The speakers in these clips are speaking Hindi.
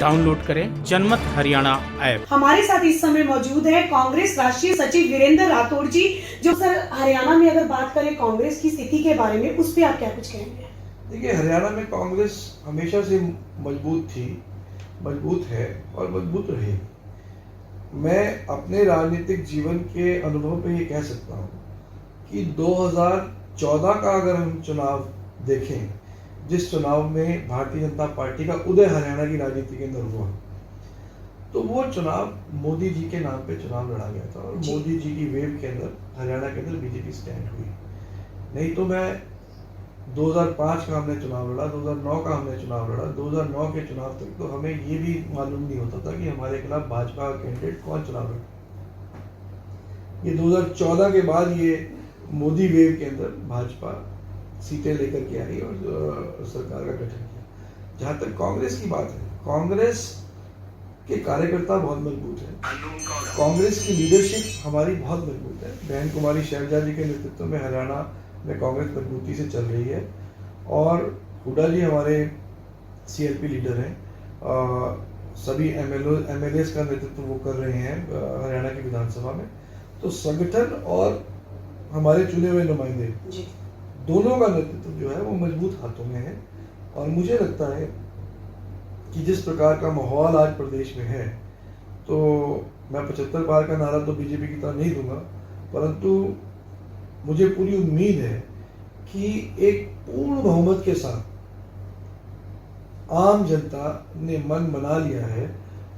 डाउनलोड करें जनमत हरियाणा ऐप। हमारे साथ इस समय मौजूद है कांग्रेस राष्ट्रीय सचिव वीरेंद्र राठौड़ जी। जो सर हरियाणा में अगर बात करें कांग्रेस की स्थिति के बारे में, उस पर आप क्या कुछ कहेंगे? देखिए, हरियाणा में कांग्रेस हमेशा से मजबूत थी, मजबूत है और मजबूत रहेगी। मैं अपने राजनीतिक जीवन के अनुभव पे ये कह सकता हूँ कि 2014 का अगर हम चुनाव देखें, जिस चुनाव में भारतीय जनता पार्टी का उदय हरियाणा की राजनीति के अंदर हुआ, तो वो चुनाव मोदी जी के नाम पे चुनाव लड़ा गया था और मोदी जी की वेव के अंदर हरियाणा के अंदर बीजेपी स्टैंड हुई। नहीं तो मैं 2005 का हमने चुनाव लड़ा, 2009 का हमने चुनाव लड़ा, 2009 के चुनाव तक तो हमें ये भी मालूम नहीं होता था कि हमारे खिलाफ भाजपा का कैंडिडेट कौन चुनाव लड़ा। ये 2014 के बाद ये मोदी वेव के अंदर भाजपा सीटें लेकर के आई और सरकार का गठन किया। जहां तक कांग्रेस की बात है, कांग्रेस के कार्यकर्ता बहुत मजबूत है, कांग्रेस की लीडरशिप हमारी बहुत मजबूत है। बहन कुमारी शैलजा जी के नेतृत्व में हरियाणा में कांग्रेस मजबूती से चल रही है और हुड्डा जी हमारे सीएलपी लीडर हैं। सभी एमएलए का नेतृत्व वो कर रहे हैं हरियाणा की विधानसभा में। तो संगठन और हमारे चुने हुए नुमाइंदे दोनों का नेतृत्व जो है वो मजबूत हाथों में है। और मुझे लगता है कि जिस प्रकार का माहौल आज प्रदेश में है, तो मैं 75 पार का नारा तो बीजेपी की तरह नहीं दूंगा, परंतु मुझे पूरी उम्मीद है कि एक पूर्ण बहुमत के साथ आम जनता ने मन बना लिया है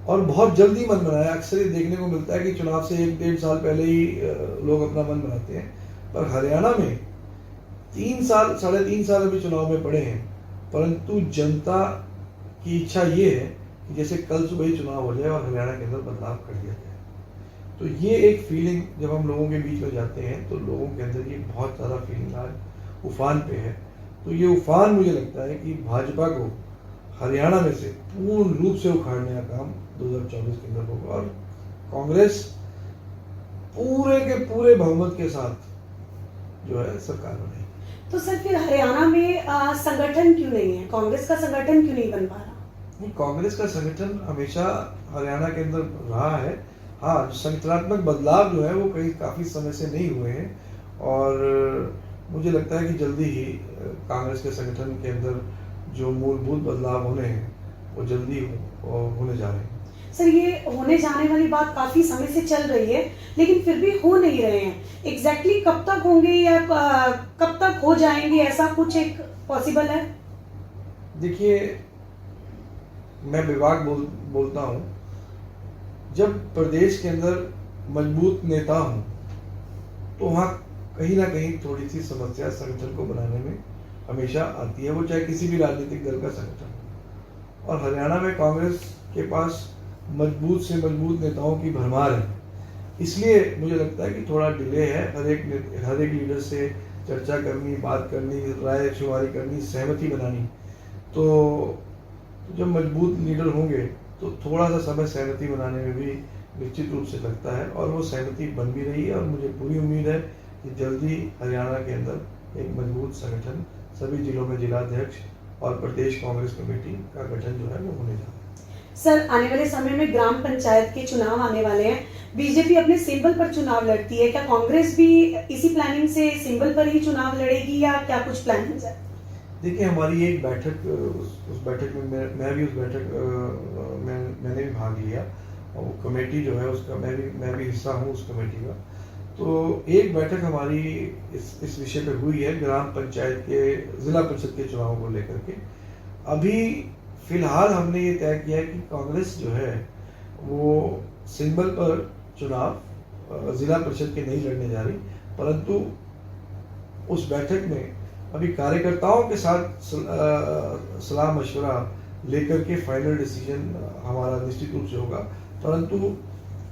और बहुत जल्दी मन बनाया। अक्सर ये देखने को मिलता है कि चुनाव से 1-1.5 साल पहले ही लोग अपना मन बनाते हैं, पर हरियाणा में 3 साल 3.5 साल अभी चुनाव में पड़े हैं, परंतु जनता की इच्छा ये है कि जैसे कल सुबह ही चुनाव हो जाए और हरियाणा के अंदर बदलाव कर दिया जाए। तो ये एक फीलिंग जब हम लोगों के बीच में जाते हैं तो लोगों के अंदर ये बहुत ज़्यादा फीलिंग आज उफान पे है। तो ये उफान मुझे लगता है कि भाजपा को हरियाणा में से पूर्ण रूप से उखाड़ने का काम 2024 के अंदर होगा और कांग्रेस पूरे के पूरे बहुमत के साथ जो है सरकार बनेगी। तो सर फिर हरियाणा में संगठन क्यों नहीं है? कांग्रेस का संगठन क्यों नहीं बन पा रहा? कांग्रेस का संगठन हमेशा हरियाणा के अंदर रहा है। हाँ, संगठनात्मक बदलाव जो है वो काफी समय से नहीं हुए हैं और मुझे लगता है कि जल्दी ही कांग्रेस के संगठन के अंदर जो मूलभूत बदलाव होने हैं वो जल्दी होने जा रहे हैं। सर ये होने जाने वाली बात काफी समय से चल रही है, लेकिन फिर भी हो नहीं रहे हैं। एग्जैक्टली कब तक होंगे या कब तक हो जाएंगे, ऐसा कुछ एक पॉसिबल है? देखिए, मैं विभाग बोलता हूँ, जब प्रदेश के अंदर मजबूत नेता हूँ तो वहाँ कहीं ना कहीं थोड़ी सी समस्या संगठन को बनाने में हमेशा आती है, वो चाहे किसी भी राजनीतिक दल का संगठन हो। और हरियाणा में कांग्रेस के पास मजबूत से मजबूत नेताओं की भरमार है, इसलिए मुझे लगता है कि थोड़ा डिले है। हर एक लीडर से चर्चा करनी, बात करनी, राय शुमारी करनी, सहमति बनानी। तो जब मजबूत लीडर होंगे तो थोड़ा सा समय सहमति बनाने में भी निश्चित रूप से लगता है और वो सहमति बन भी रही है और मुझे पूरी उम्मीद है कि जल्दी हरियाणा के अंदर एक मजबूत संगठन, सभी जिलों में जिलाध्यक्ष और प्रदेश कांग्रेस कमेटी का गठन जो है वो होने जा रहा है। सर आने वाले समय में ग्राम पंचायत के चुनाव आने वाले हैं, बीजेपी अपने सिंबल पर चुनाव लड़ती है, क्या कांग्रेस भी इसी प्लानिंग से सिंबल पर ही चुनाव लड़ेगी या क्या कुछ प्लान है सर? देखिए, हमारी एक बैठक, उस बैठक में मैं भी उस बैठक मैंने भी भाग लिया और वो कमेटी जो है उसका मैं भी हिस्सा हूँ उस कमेटी का। तो एक बैठक हमारी इस विषय पे हुई है ग्राम पंचायत के जिला परिषद के चुनाव को लेकर के। अभी फिलहाल हमने ये तय किया है कि कांग्रेस जो है वो सिंबल पर चुनाव जिला परिषद के नहीं लड़ने जा रही, परंतु उस बैठक में अभी कार्यकर्ताओं के साथ सलाह मशवरा लेकर के फाइनल डिसीजन हमारा निश्चित रूप से होगा। परंतु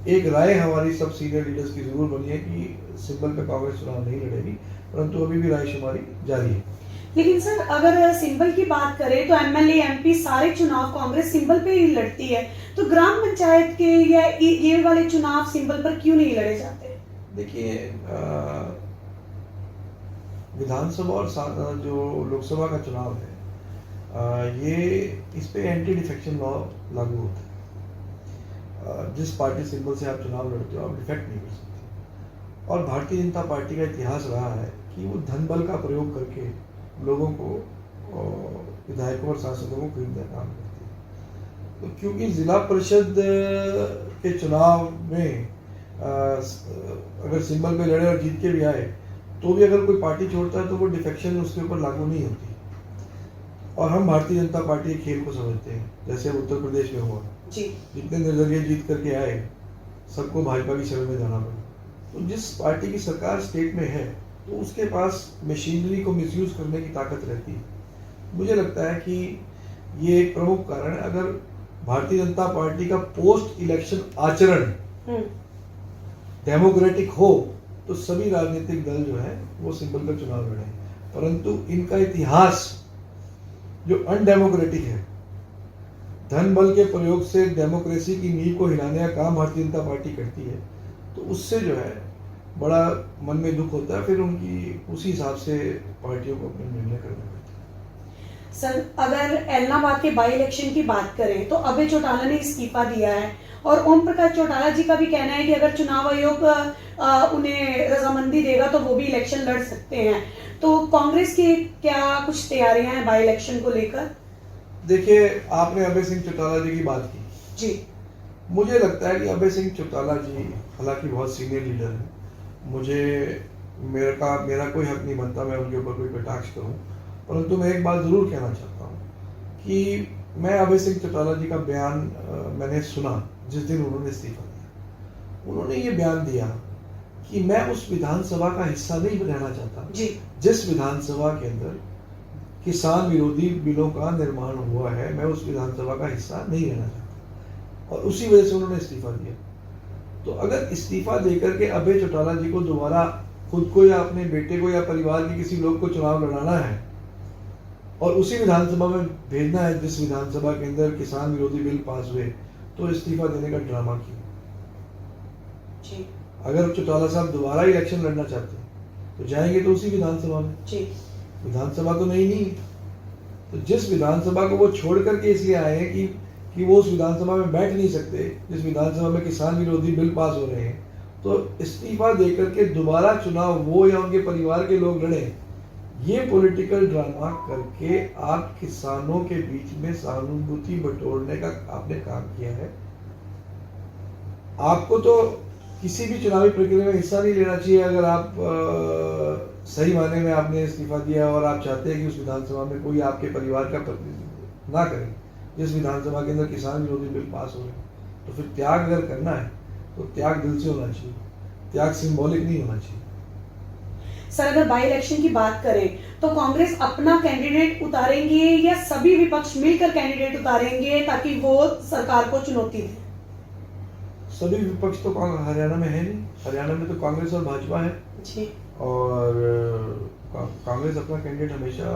एक राय हमारी सब सीनियर लीडर्स की जरूर बनी है कि सिंबल पे कांग्रेस चुनाव नहीं लड़ेगी, परंतु अभी भी राय शुमारी जारी है। लेकिन सर अगर सिंबल की बात करें तो एमएलए एमपी सारे चुनाव कांग्रेस सिंबल पे ही लड़ती है, तो ग्राम पंचायत के या ये वाले चुनाव सिंबल पर क्यों नहीं लड़े जाते? देखिए, विधानसभा और जो लोकसभा का चुनाव है, ये इस पे एंटी डिफेक्शन लॉ लागू होता है। जिस पार्टी सिंबल से आप चुनाव लड़ते हो आप डिफेक्ट नहीं कर सकते। और भारतीय जनता पार्टी का इतिहास रहा है कि वो धन बल का प्रयोग करके लोगों को, विधायकों और सांसदों को खरीदने का काम करती है। तो क्योंकि जिला परिषद के चुनाव में अगर सिंबल पे लड़े और जीत के भी आए तो भी अगर कोई पार्टी छोड़ता है तो वो डिफेक्शन उसके ऊपर लागू नहीं होती। और हम भारतीय जनता पार्टी के खेल को समझते हैं, जैसे उत्तर प्रदेश में हुआ जी। जितने निर्दलीय जीत करके आए सबको भाजपा की शरण में जाना पड़ा। तो जिस पार्टी की सरकार स्टेट में है तो उसके पास मशीनरी को मिसयूज करने की ताकत रहती है। मुझे लगता है कि ये एक प्रमुख कारण है। अगर भारतीय जनता पार्टी का पोस्ट इलेक्शन आचरण डेमोक्रेटिक हो तो सभी राजनीतिक दल जो है वो सिंबल का चुनाव लड़े, परंतु इनका इतिहास जो अनडेमोक्रेटिक है, धन बल के प्रयोग से डेमोक्रेसी की नींव को हिलाने का काम भारतीय जनता पार्टी करती है, तो उससे जो है बड़ा मन में दुख होता है। फिर उनकी उसी हिसाब से पार्टियों को अपने निर्णय करने पड़ते हैं। सर, अगर एलनाबाद के बाई इलेक्शन की बात करें तो अभय चौटाला ने इस्तीफा दिया है और ओम प्रकाश चौटाला जी का भी कहना है कि अगर चुनाव आयोग उन्हें रजामंदी देगा तो वो भी इलेक्शन लड़ सकते हैं। तो कांग्रेस की क्या कुछ तैयारियां हैं बाई इलेक्शन को लेकर? देखिए, आपने अभय सिंह चौटाला जी की बात की जी। मुझे लगता है कि अभय सिंह चौटाला जी हालांकि बहुत सीनियर लीडर हैं। मेरा कोई हक नहीं बनता मैं उनके ऊपर कोई कटाक्ष करूं, परंतु मैं एक बात जरूर कहना चाहता हूं कि मैं अभय सिंह चौटाला जी का बयान मैंने सुना जिस दिन उन्होंने इस्तीफा दिया। उन्होंने ये बयान दिया कि मैं उस विधानसभा का हिस्सा नहीं रहना चाहता जी। जिस विधानसभा के अंदर किसान विरोधी बिलों का निर्माण हुआ है, मैं उस विधानसभा का हिस्सा नहीं रहना चाहता, और उसी वजह से उन्होंने इस्तीफा दिया। तो अगर इस्तीफा देकर के अभय चौटाला जी को दोबारा खुद को या अपने बेटे को या परिवार के किसी लोग को चुनाव लड़ाना है और उसी विधानसभा में भेजना है जिस विधानसभा के अंदर किसान विरोधी बिल पास हुए, तो इस्तीफा देने का ड्रामा क्यों? जी। अगर चौटाला साहब दोबारा इलेक्शन लड़ना चाहते हैं तो जाएंगे तो उसी विधानसभा में। जी। विधानसभा तो नहीं। तो जिस विधानसभा को वो छोड़ करके इसलिए आए हैं कि वो उस विधानसभा में बैठ नहीं सकते जिस विधानसभा में किसान विरोधी बिल पास हो रहे हैं, तो इस्तीफा देकर के दोबारा चुनाव वो या उनके परिवार के लोग लड़े। ये पॉलिटिकल ड्रामा करके आप किसानों के बीच में सहानुभूति बटोरने का आपने काम किया है। आपको तो किसी भी चुनावी प्रक्रिया में हिस्सा नहीं लेना चाहिए अगर आप सही मायने में आपने इस्तीफा दिया और आप चाहते हैं कि उस विधानसभा में कोई आपके परिवार का प्रतिनिधित्व ना करे जिस विधानसभा के अंदर किसान विरोधी बिल पास हो रहे हैं। तो फिर त्याग अगर करना है तो त्याग दिल से होना चाहिए, त्याग सिंबॉलिक नहीं होना चाहिए। सर, अगर बाई इलेक्शन की बात करें तो कांग्रेस अपना कैंडिडेट उतारेंगे या सभी विपक्ष मिलकर कैंडिडेट उतारेंगे ताकि वो सरकार को चुनौती दे? सभी विपक्ष तो हरियाणा में है नहीं। हरियाणा में तो कांग्रेस और भाजपा है जी। और कांग्रेस अपना कैंडिडेट हमेशा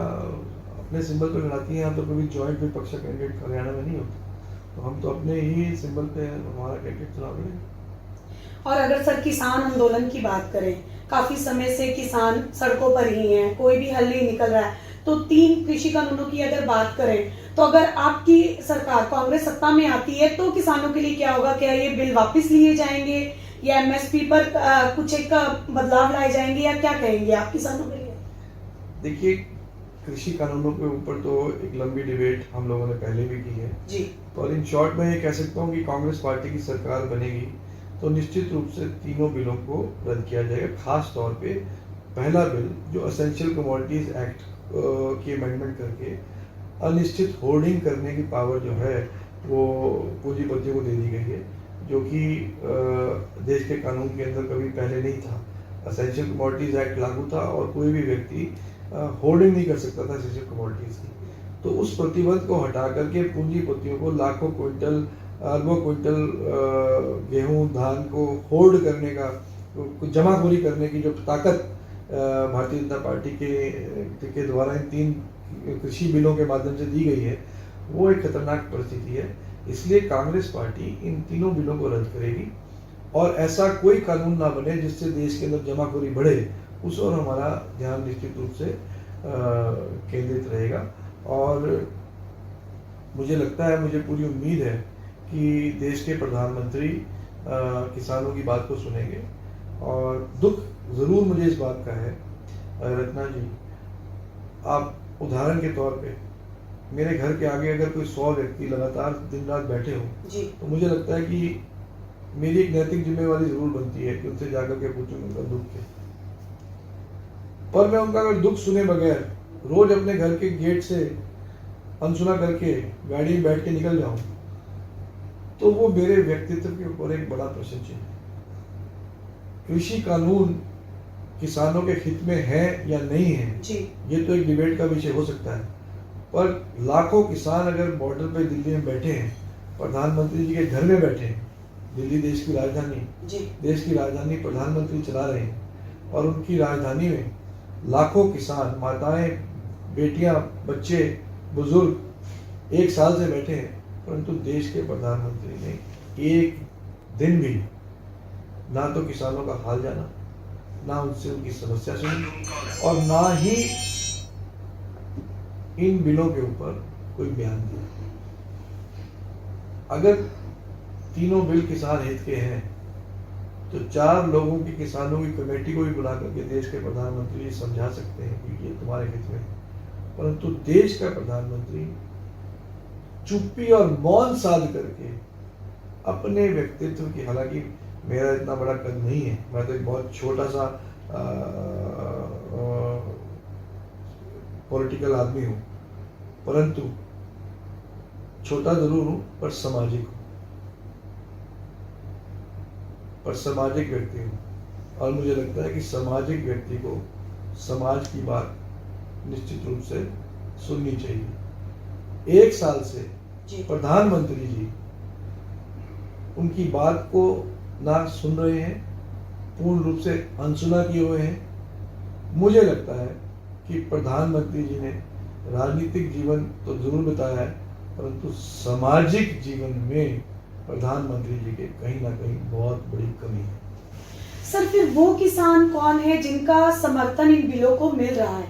अपने सिंबल पे लड़ाती है। यहाँ तो कभी जॉइंट विपक्ष का कैंडिडेट हरियाणा में नहीं होता, तो हम तो अपने ही सिंबल पे हमारा कैंडिडेट चुनाव लड़ेंगे। और अगर सर किसान आंदोलन की बात करें, काफी समय से किसान सड़कों पर ही हैं, कोई भी हल नहीं निकल रहा है, तो 3 कृषि कानूनों की अगर बात करें तो अगर आपकी सरकार कांग्रेस सत्ता में आती है तो किसानों के लिए क्या होगा? क्या ये बिल वापस लिए जाएंगे या एमएसपी पर कुछ एक बदलाव लाए जाएंगे या क्या कहेंगे आप किसानों के लिए? देखिए, कृषि कानूनों के ऊपर तो एक लंबी डिबेट हम लोगों ने पहले भी की है जी। तो इन शॉर्ट में ये कह सकता हूँ कि कांग्रेस पार्टी की सरकार बनेगी तो निश्चित रूप से तीनों बिलों को रद्द किया जाएगा। खास तौर पे पहला बिल जो असेंशियल कमोडिटीज एक्ट की अमेंडमेंट करके अनिश्चित होर्डिंग करने की पावर जो है वो पूंजीपतियों को दे दी गई है, जो कि देश के कानून के अंदर कभी पहले नहीं था। असेंशियल कमोडिटीज एक्ट लागू था और कोई भी व्यक्ति होर्डिंग नहीं कर सकता था असेंशियल कमोडिटीज की। तो उस प्रतिबंध को हटा करके पूंजीपतियों को लाखों क्विंटल अरबों क्विंटल गेहूं धान को होल्ड करने का, जमाखोरी करने की जो ताकत भारतीय जनता पार्टी के द्वारा इन 3 कृषि बिलों के माध्यम से दी गई है, वो एक खतरनाक परिस्थिति है। इसलिए कांग्रेस पार्टी इन तीनों बिलों को रद्द करेगी और ऐसा कोई कानून ना बने जिससे देश के अंदर जमाखोरी बढ़े, उस ओर हमारा ध्यान निश्चित रूप से केंद्रित रहेगा। और मुझे लगता है, मुझे पूरी उम्मीद है कि देश के प्रधानमंत्री किसानों की बात को सुनेंगे। और दुख ज़रूर मुझे इस बात का है रत्ना जी, आप उदाहरण के तौर पे मेरे घर के आगे अगर कोई 100 व्यक्ति लगातार दिन रात बैठे हो जी तो मुझे लगता है कि मेरी एक नैतिक जिम्मेवारी जरूर बनती है कि उनसे जाकर के पूछूं उनका दुख क्या। पर मैं उनका अगर दुख सुने बगैर रोज अपने घर के गेट से अनसुना करके गाड़ी में बैठ के निकल जाऊं तो वो मेरे व्यक्तित्व के ऊपर एक बड़ा प्रश्न चिन्ह है। कृषि कानून किसानों के हित में है या नहीं है, जी ये तो एक डिबेट का विषय हो सकता है, पर लाखों किसान अगर बॉर्डर पे दिल्ली में बैठे हैं, प्रधानमंत्री जी के घर में बैठे हैं, दिल्ली देश की राजधानी प्रधानमंत्री चला रहे हैं और उनकी राजधानी में लाखों किसान, माताएं, बेटियां, बच्चे, बुजुर्ग एक साल से बैठे हैं, परंतु देश के प्रधानमंत्री ने एक दिन भी ना तो किसानों का हाल जाना, ना उनसे उनकी समस्या सुनी और ना ही इन बिलों के ऊपर कोई बयान दिया। अगर तीनों बिल किसान हित के हैं तो 4 लोगों की किसानों की कमेटी को भी बुला करके देश के प्रधानमंत्री जी समझा सकते हैं कि ये तुम्हारे हित में है। परंतु देश का प्रधानमंत्री चुप्पी और मौन साध करके अपने व्यक्तित्व की, हालांकि मेरा इतना बड़ा कद नहीं है, मैं तो एक बहुत छोटा सा पॉलिटिकल आदमी हूं, परंतु छोटा जरूर हूं पर सामाजिक हूं, पर सामाजिक व्यक्ति हूं। और मुझे लगता है कि सामाजिक व्यक्ति को समाज की बात निश्चित रूप से सुननी चाहिए। 1 साल से प्रधानमंत्री जी उनकी बात को ना सुन रहे हैं, पूर्ण रूप से अनसुना किए हुए हैं। मुझे लगता है कि प्रधानमंत्री जी ने राजनीतिक जीवन तो जरूर बिताया है, परंतु सामाजिक जीवन में प्रधानमंत्री जी के कहीं ना कहीं बहुत बड़ी कमी है। सर, फिर वो किसान कौन है जिनका समर्थन इन बिलों को मिल रहा है?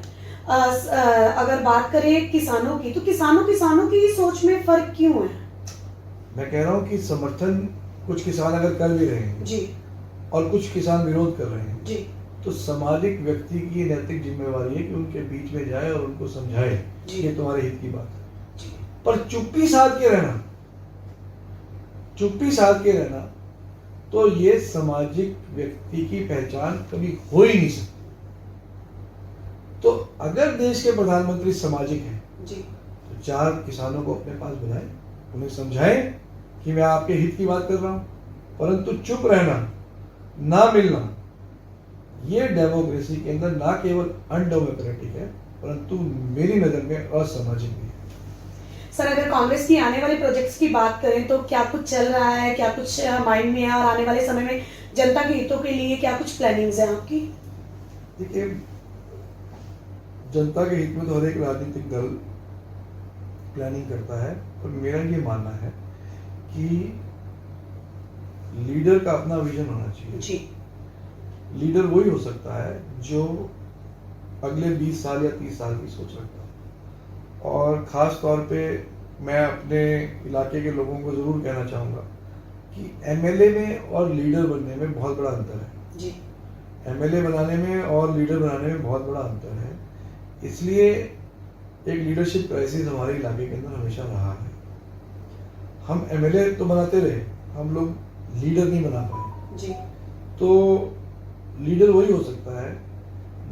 अगर बात करें किसानों की, तो किसानों की सोच में फर्क क्यों है? मैं कह रहा हूँ कि समर्थन कुछ किसान अगर कर भी रहे हैं जी और कुछ किसान विरोध कर रहे हैं जी, तो सामाजिक व्यक्ति की नैतिक जिम्मेवारी है कि उनके बीच में जाए और उनको समझाए कि ये तुम्हारे हित की बात है। पर चुप्पी साध के रहना तो ये सामाजिक व्यक्ति की पहचान कभी हो ही नहीं सकती। तो अगर देश के प्रधानमंत्री सामाजिक हैं जी, तो 4 किसानों को अपने पास बुलाएं, उन्हें समझाएं कि मैं आपके हित की बात कर रहा हूं, परंतु चुप रहना, ना मिलना, ये डेमोक्रेसी के अंदर ना केवल अनडेमोक्रेटिक है परंतु मेरी नजर में असामाजिक भी है। सर, अगर कांग्रेस की आने वाले प्रोजेक्ट्स की बात करें तो क्या कुछ चल रहा है, क्या कुछ माइंड में है, और आने वाले समय में जनता के हितों के लिए क्या कुछ प्लानिंग्स है आपकी? देखिए, जनता के हित में तो हर एक राजनीतिक दल प्लानिंग करता है, पर मेरा ये मानना है कि लीडर का अपना विजन होना चाहिए जी। लीडर वही हो सकता है जो अगले 20 साल या 30 साल की सोच रखता है। और ख़ास तौर पे मैं अपने इलाके के लोगों को ज़रूर कहना चाहूँगा कि एमएलए में और लीडर बनने में बहुत बड़ा अंतर है जी। एमएलए बनाने में और लीडर बनाने में बहुत बड़ा अंतर है। इसलिए एक लीडरशिप क्राइसिस हमारे इलाके के अंदर हमेशा रहा है। हम एमएलए तो बनाते रहे, हम लोग लीडर नहीं बना पाए। जी। तो लीडर वही हो सकता है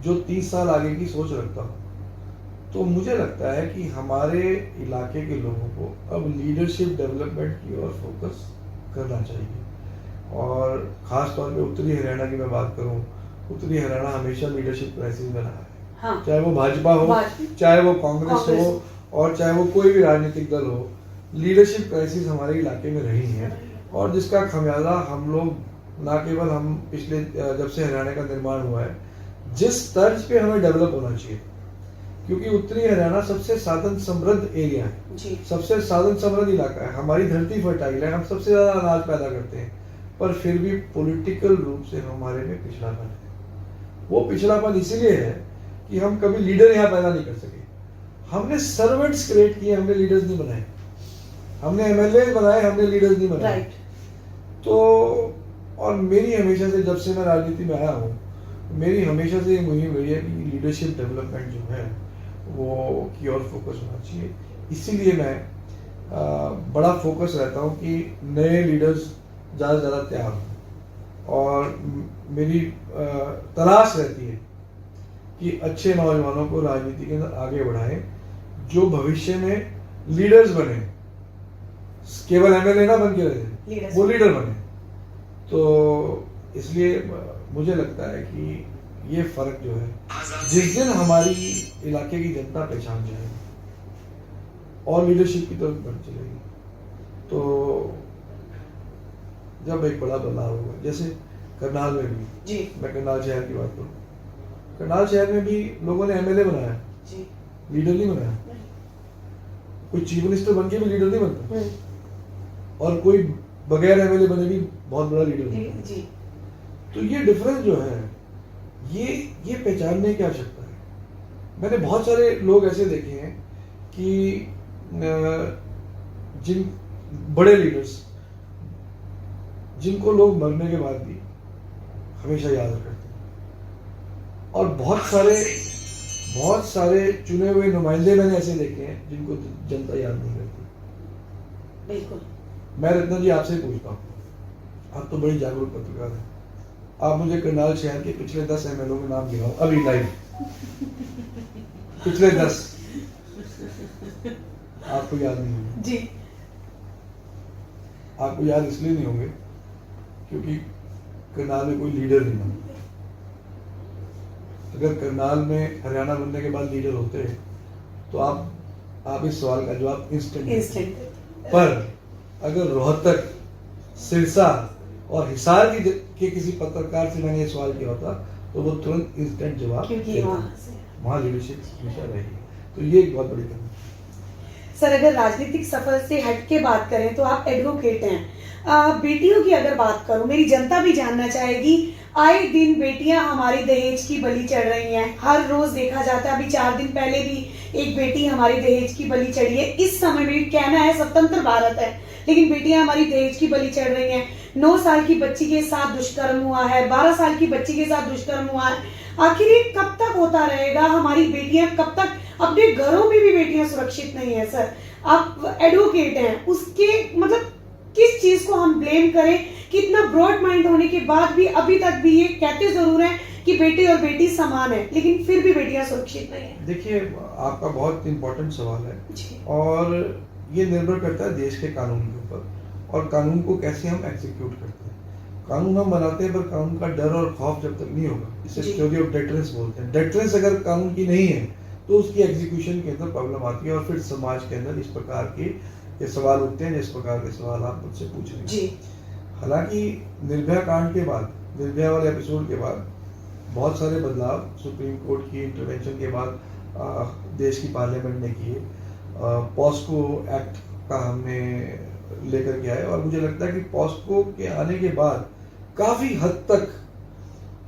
जो 30 साल आगे की सोच रखता हो। तो मुझे लगता है कि हमारे इलाके के लोगों को अब लीडरशिप डेवलपमेंट की ओर फोकस करना चाहिए। और ख़ास तौर पे उत्तरी हरियाणा की मैं बात करूं, उत्तरी हरियाणा हमेशा लीडरशिप क्राइसिस में रहा है। हाँ। चाहे वो भाजपा हो, चाहे वो कांग्रेस हो, और चाहे वो कोई भी राजनीतिक दल हो, लीडरशिप क्राइसिस हमारे इलाके में रही है। और जिसका खमियाजा हम लोग, ना केवल हम, पिछले जब से हरियाणा का निर्माण हुआ है, जिस तर्ज पे हमें डेवलप होना चाहिए, क्योंकि उत्तरी हरियाणा सबसे साधन समृद्ध एरिया है जी। सबसे सबसे साधन समृद्ध इलाका है। हमारी धरती फर्टाइल है, हम सबसे ज्यादा अनाज पैदा करते हैं, पर फिर भी पॉलिटिकल रूप से हमारे में पिछड़ापन है। वो पिछड़ापन इसीलिए है कि हम कभी लीडर यहाँ पैदा नहीं कर सके। हमने सर्वेंट्स क्रिएट किए, हमने लीडर्स नहीं बनाए। हमने एमएलए बनाए, हमने लीडर्स नहीं बनाए। राइट। तो और मेरी हमेशा से, जब से मैं राजनीति में आया हूँ, मेरी हमेशा से ये मुहिम रही है कि लीडरशिप डेवलपमेंट जो है वो की ओर फोकस होना चाहिए। इसीलिए मैं बड़ा फोकस रहता हूँ कि नए लीडर्स ज़्यादा से ज़्यादा तैयार हों, और मेरी तलाश रहती है कि अच्छे नौजवानों को राजनीति के अंदर आगे बढ़ाएं, जो भविष्य में लीडर्स बने, केवल एमएलए ना बन के रहे, वो लीडर बने। तो इसलिए मुझे लगता है कि ये फर्क जो है, जिस दिन हमारी इलाके की जनता पहचान जाएगी और लीडरशिप की तरफ बढ़ चलेगी, तो जब एक बड़ा बदलाव होगा। जैसे करनाल में भी जी, मैं करनाल शहर की बात करूँ, करनाल शहर में भी लोगों ने एमएलए बनाया जी, लीडर नहीं बनाया। कोई चीफ मिनिस्टर बन के भी लीडर नहीं बनता, और कोई बगैर एमएलए बने भी बहुत बड़ा लीडर बनता है। जी। तो ये डिफरेंस जो है, ये पहचानने की आवश्यकता है। मैंने बहुत सारे लोग ऐसे देखे हैं कि जिन बड़े लीडर्स, जिनको लोग मरने के बाद भी हमेशा याद करते हैं, और बहुत सारे चुने हुए नुमाइंदे मैंने ऐसे देखे हैं जिनको जनता याद नहीं करती। बिल्कुल। मैं रत्ना जी आपसे पूछता हूँ, आप तो बड़ी जागरूक पत्रकार हैं, आप मुझे करनाल शहर के पिछले 10 एमएलओ के नाम गिनाओ अभी लाइव। पिछले 10 आपको याद नहीं होंगे। जी। आपको याद इसलिए नहीं होंगे क्योंकि करनाल में कोई लीडर नहीं बना। अगर करनाल में हरियाणा बनने के बाद लीडर होते तो आप इस सवाल का जवाब इंस्टेंट। पर अगर रोहतक, सिरसा और हिसार के किसी पत्रकार से मैंने ये सवाल किया होता तो वो तुरंत इंस्टेंट जवाब, क्योंकि वहाँ लीडरशिप हमेशा रहेगी। तो ये एक बहुत बड़ी कमी। सर, अगर राजनीतिक सफर से हट के बात करें तो आप एडवोकेट हैं। बेटियों की अगर बात करूं, मेरी जनता भी जानना चाहेगी, आए दिन बेटियां हमारी दहेज की बलि चढ़ रही हैं। हर रोज देखा जाता है, अभी 4 दिन पहले भी एक बेटी हमारी दहेज की बलि चढ़ी है। इस समय भी कहना है स्वतंत्र भारत है, लेकिन बेटियां हमारी दहेज की बलि चढ़ रही हैं। 9 साल की बच्ची के साथ दुष्कर्म हुआ है, 12 साल की बच्ची के साथ दुष्कर्म हुआ है। आखिर ये कब तक होता रहेगा? हमारी बेटियां कब तक, अपने घरों में भी बेटियां सुरक्षित नहीं है। सर, आप एडवोकेट हैं, उसके मतलब किस चीज को हम ब्लेम करें कि इतना ब्रॉड माइंड होने के बाद भी अभी तक भी ये कहते जरूर हैं कि बेटे और बेटी समान है, लेकिन फिर भी बेटियां सुरक्षित नहीं है? देखिए, आपका बहुत इंपॉर्टेंट सवाल है जी। और ये निर्भर करता है देश के कानून के ऊपर, और कानून को कैसे हम एग्जीक्यूट करते हैं। कानून हम बनाते हैं, पर कानून का डर और खौफ जब तक नहीं होगा, इसे थ्योरी ऑफ डेटरेंस बोलते हैं। डेटरेंस अगर कानून की नहीं है तो उसकी एग्जीक्यूशन के अंदर प्रॉब्लम आती है, और फिर समाज के अंदर इस प्रकार के ये सवाल उठते हैं, जिस प्रकार के सवाल आप मुझसे पूछ रहे हैं। जी। हालांकि निर्भया कांड के बाद, निर्भया वाले एपिसोड के बाद बहुत सारे बदलाव सुप्रीम कोर्ट की इंटरवेंशन के बाद देश की पार्लियामेंट ने किए। पॉस्को एक्ट का हमने लेकर के आए, और मुझे लगता है कि पॉस्को के आने के बाद काफी हद तक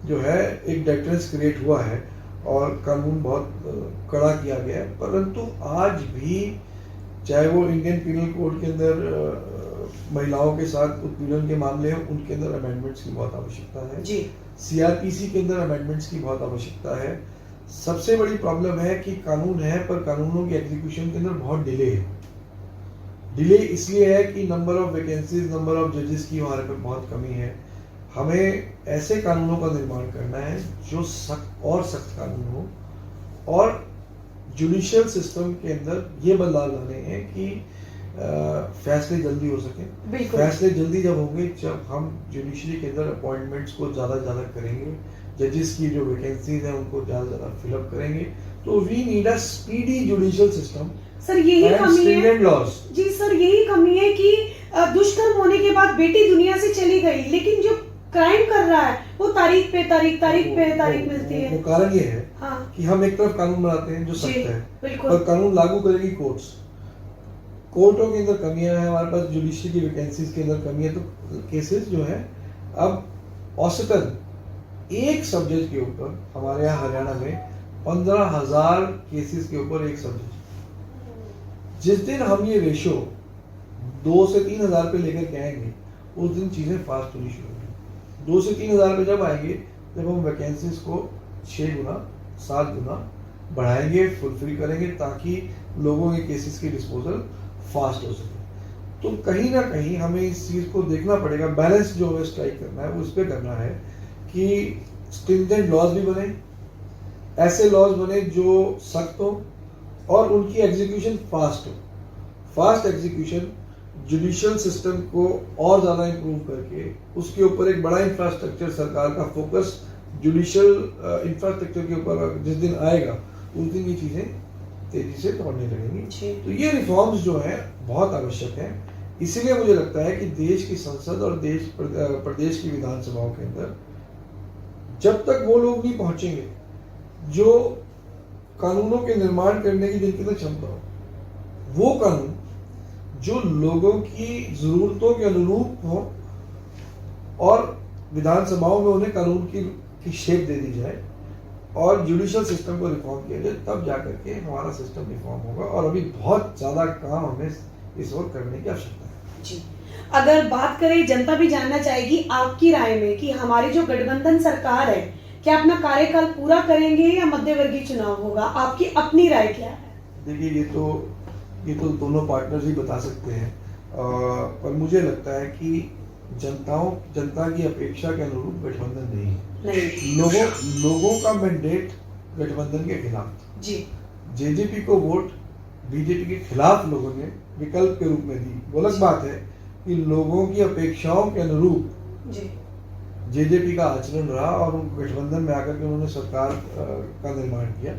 जो है एक डेटरेंस क्रिएट हुआ है और कानून बहुत कड़ा किया गया है। परंतु आज भी चाहे वो इंडियन पिनल कोड के अंदर महिलाओं के साथ उत्पीड़न के मामले हैं, उनके अंदर अमेंडमेंट्स की बहुत आवश्यकता है जी। सीआरपीसी के अंदर अमेंडमेंट्स की बहुत आवश्यकता है। सबसे बड़ी प्रॉब्लम है कि कानून है, पर कानूनों की एग्जीक्यूशन के अंदर बहुत डिले है। डिले इसलिए है कि number of vacancies, number of जजेस की हमारे पे बहुत कमी है। हमें ऐसे कानूनों का निर्माण करना है जो सख्त कानून हो, और जुडिशियल सिस्टम के अंदर ये बदलाव लाने हैं कि फैसले जल्दी हो सके। फैसले जल्दी जब होंगे, जब हम जुडिशरी के अंदर अपॉइंटमेंट्स को ज़्यादा करेंगे, जजेस की जो वैकेंसीज हैं उनको ज़्यादा फिलअप करेंगे, तो we need a speedy judicial system. Sir, यही कमी है लॉस। जी सर, यही कमी है कि दुष्कर्म होने के बाद बेटी दुनिया से चली गई, लेकिन जो क्राइम कर रहा है वो तारीख पे तारीख मिलती है। वो कारण ये है हाँ। कि हम एक तरफ कानून बनाते हैं जो सख्त है, बिल्कुल। और कानून लागू करेगी कोर्टों के अंदर कमियां हैं, हमारे पास जुडिशरी की वैकेंसीज के अंदर कमी है। तो केसेस जो है अब औसतन एक सब जज के ऊपर, हमारे यहाँ हरियाणा में 15,000 केसेस के ऊपर एक सब जज। जिस दिन हम ये रेशो 2 से 3 हज़ार पे लेकर के आएंगे, उस दिन चीज़ें फास्ट होनी शुरू होंगी। 2 से 3 हज़ार पे जब आएंगे, जब हम वैकेंसीज को 6 गुना 7 गुना बढ़ाएंगे, फुलफिल करेंगे, ताकि लोगों के केसेस की डिस्पोजल फास्ट हो सके। तो कहीं ना कहीं हमें इस चीज़ को देखना पड़ेगा, बैलेंस जो हमें स्ट्राइक करना है वो इस पर करना है कि स्ट्रिंजेंट लॉज भी बने, ऐसे लॉज बने जो सख्त हो और उनकी एग्जीक्यूशन फास्ट हो। फास्ट एग्जीक्यूशन जुडिशियल सिस्टम को और ज़्यादा इम्प्रूव करके उसके ऊपर एक बड़ा इंफ्रास्ट्रक्चर, सरकार का फोकस जुडिशियल इंफ्रास्ट्रक्चर के ऊपर जिस दिन आएगा, उस दिन ये चीज़ें तेजी से दौड़ने लगेंगी। तो ये रिफॉर्म्स जो हैं बहुत आवश्यक हैं। इसीलिए मुझे लगता है कि देश की संसद और प्रदेश की विधानसभाओं के अंदर जब तक वो लोग नहीं पहुंचेंगे जो कानूनों के निर्माण करने की जिनके अंदर क्षमता हो, वो कानून जो लोगों की जरूरतों के अनुरूप हो और विधानसभाओं में उन्हें कानून की शेप दे दी जाए और जुडिशियल सिस्टम को रिफॉर्म किया जाए, तब जाकर के हमारा सिस्टम रिफॉर्म होगा। और अभी बहुत ज्यादा काम हमें इस ओर करने की आवश्यकता है। जी, अगर बात करें, जनता भी जानना चाहेगी आपकी राय में कि हमारी जो गठबंधन सरकार है, क्या अपना कार्यकाल पूरा करेंगे या मध्यवर्गीय चुनाव होगा? आपकी अपनी राय क्या है? देखिए, ये तो दोनों पार्टनर्स ही बता सकते हैं, पर मुझे लगता है कि जनता की अपेक्षा के अनुरूप गठबंधन नहीं है। लोगों का मैंडेट गठबंधन के खिलाफ था। जी, जेजेपी को वोट बीजेपी के खिलाफ लोगों ने विकल्प के रूप में दी। वो अलग बात है कि लोगों की अपेक्षाओं के अनुरूप जेजेपी का आचरण रहा और उन गठबंधन में आकर के उन्होंने सरकार का निर्माण किया।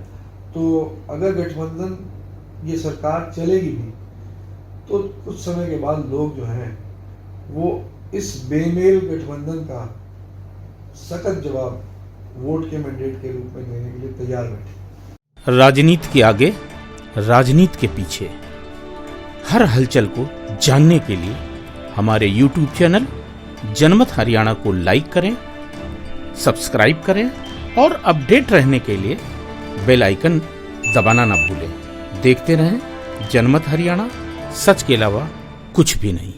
तो अगर गठबंधन ये सरकार चलेगी भी तो कुछ समय के बाद लोग जो हैं वो इस बेमेल गठबंधन का सख्त जवाब वोट के मैंडेट के रूप में देने के लिए तैयार बैठे। राजनीति के आगे, राजनीति के पीछे, हर हलचल को जानने के लिए हमारे YouTube चैनल जनमत हरियाणा को लाइक करें, सब्सक्राइब करें और अपडेट रहने के लिए बेल आइकन दबाना ना भूलें। देखते रहें जनमत हरियाणा, सच के अलावा कुछ भी नहीं।